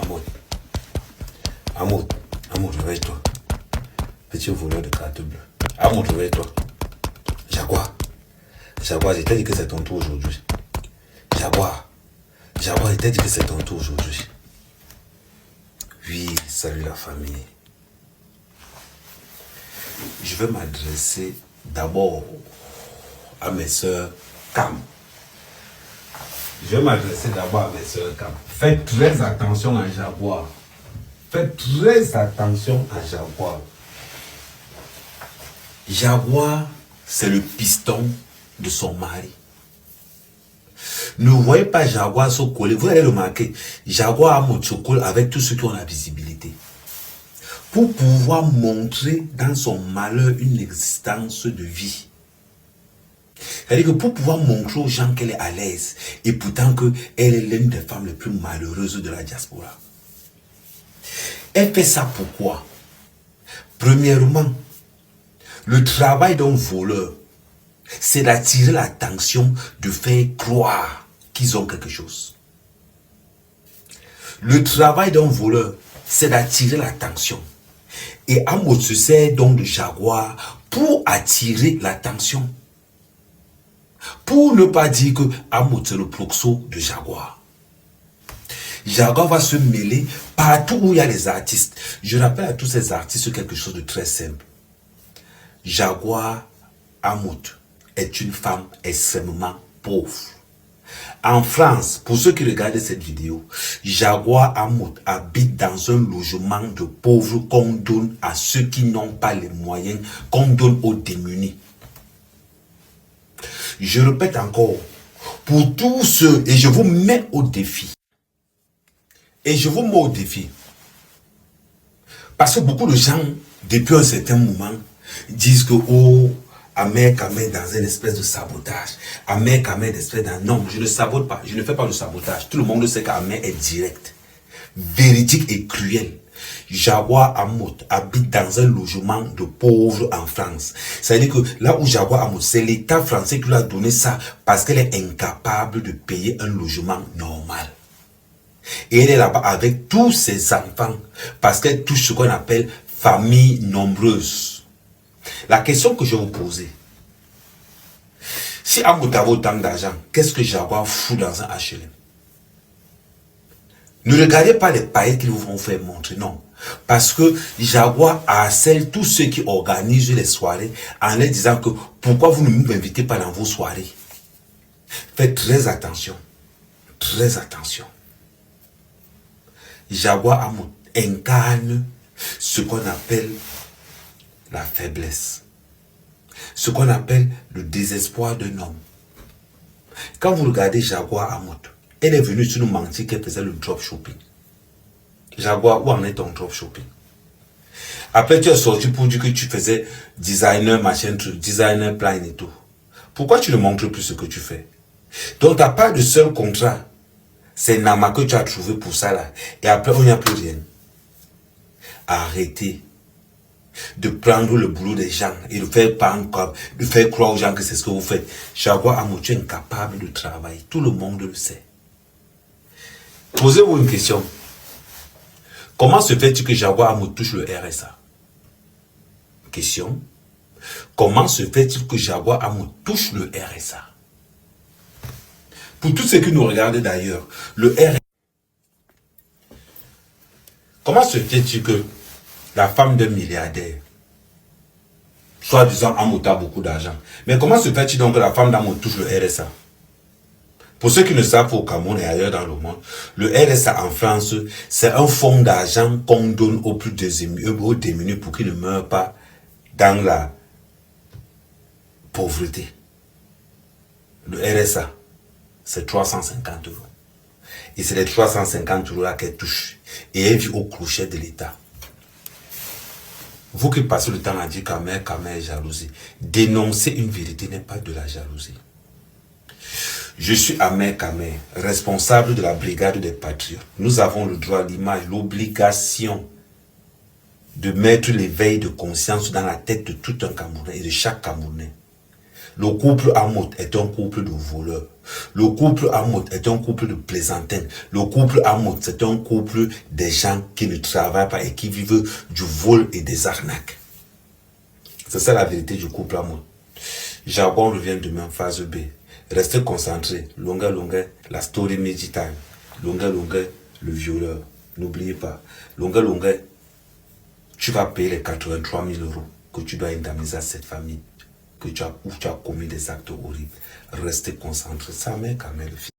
Amour, Amour, Amour, réveille-toi. Petit voleur de carte bleue. Amour, réveille-toi. Jaguar, Jaguar, je t'ai dit que c'est ton tour aujourd'hui. Jaguar, Jaguar, je t'ai dit que c'est ton tour aujourd'hui. Oui, salut la famille. Je vais m'adresser d'abord à mes soeurs Cam. Je vais m'adresser d'abord à mes soeurs Cam. Faites très attention à Jaguar. Faites très attention à Jaguar. Jaguar, c'est le piston de son mari. Ne voyez pas Jaguar se coller. Vous allez remarquer, Jaguar a se colle avec tous ceux qui ont la visibilité. Pour pouvoir montrer dans son malheur une existence de vie. C'est-à-dire que pour pouvoir montrer aux gens qu'elle est à l'aise, et pourtant qu'elle est l'une des femmes les plus malheureuses de la diaspora. Elle fait ça pourquoi? Premièrement, le travail d'un voleur, c'est d'attirer l'attention, de faire croire qu'ils ont quelque chose. Le travail d'un voleur, c'est d'attirer l'attention. Et Amos se sert donc de Jaguar pour attirer l'attention. Pour ne pas dire que Amos c'est le proxo de Jaguar. Jaguar va se mêler partout où il y a des artistes. Je rappelle à tous ces artistes quelque chose de très simple. Jaguar Amos est une femme extrêmement pauvre. En France, pour ceux qui regardent cette vidéo, Jaguar Amos habite dans un logement de pauvres qu'on donne à ceux qui n'ont pas les moyens, qu'on donne aux démunis. Je répète encore, pour tous ceux, et je vous mets au défi, parce que beaucoup de gens, depuis un certain moment, disent que, oh, Ahmed Kamel dans une espèce de sabotage. Ahmed Kamel espèce d'un... Non, je ne sabote pas. Je ne fais pas de sabotage. Tout le monde sait qu'Ahmed est direct, véridique et cruel. Jaguar Amos habite dans un logement de pauvres en France. C'est-à-dire que là où Jaguar Amos, c'est l'État français qui lui a donné ça parce qu'elle est incapable de payer un logement normal. Et elle est là-bas avec tous ses enfants parce qu'elle touche ce qu'on appelle famille nombreuse. La question que je vais vous poser, si Amos a autant d'argent, qu'est-ce que Jaguar fout dans un HLM? Ne regardez pas les paillettes qu'ils vous vont faire montrer, non. Parce que Jaguar harcèle tous ceux qui organisent les soirées en leur disant que pourquoi vous ne m'invitez pas dans vos soirées? Faites très attention. Très attention. Jaguar Amos incarne ce qu'on appelle la faiblesse. Ce qu'on appelle le désespoir d'un homme. Quand vous regardez Jaguar Amos, elle est venue sur nous mentir qu'elle faisait le drop shopping. Jaguar, où en est ton drop shopping? Après, tu es sorti pour dire que tu faisais designer, machin, designer plan et tout. Pourquoi tu ne montres plus ce que tu fais? Donc, tu n'as pas de seul contrat. C'est Nama que tu as trouvé pour ça là. Et après, on n'y a plus rien. Arrêtez de prendre le boulot des gens et de faire croire aux gens que c'est ce que vous faites. Jaguar Amos, tu es incapable de travailler. Tout le monde le sait. Posez-vous une question. Comment se fait-il que Jaguar Amos touche le RSA? Question. Comment se fait-il que Jaguar Amos touche le RSA? Pour tous ceux qui nous regardent d'ailleurs, le RSA. Comment se fait-il que la femme d'un milliardaire, soi-disant Amos a beaucoup d'argent, mais comment se fait-il donc que la femme d'Amos touche le RSA? Pour ceux qui ne savent pas au Cameroun et ailleurs dans le monde, le RSA en France, c'est un fonds d'argent qu'on donne aux plus démunis pour qu'ils ne meurent pas dans la pauvreté. Le RSA, c'est 350 €. Et c'est les 350 € là qu'elle touche. Et elle vit au crochet de l'État. Vous qui passez le temps à dire Kamel est jalousie, dénoncer une vérité n'est pas de la jalousie. Je suis Ahmed Kamel, responsable de la brigade des patriotes. Nous avons le droit, l'image, l'obligation de mettre l'éveil de conscience dans la tête de tout un Camerounais et de chaque Camerounais. Le couple Amout est un couple de voleurs. Le couple Amout est un couple de plaisantins. Le couple Amout, c'est un couple des gens qui ne travaillent pas et qui vivent du vol et des arnaques. C'est ça la vérité du couple Amout. Jaguar revient demain, phase B. Restez concentrés. Longueur, la story méditale. Longueur, le violeur. N'oubliez pas. Longueur, tu vas payer les 83 000 euros que tu dois indemniser à cette famille où tu as commis des actes horribles. Restez concentrés. Ça met quand même le fils.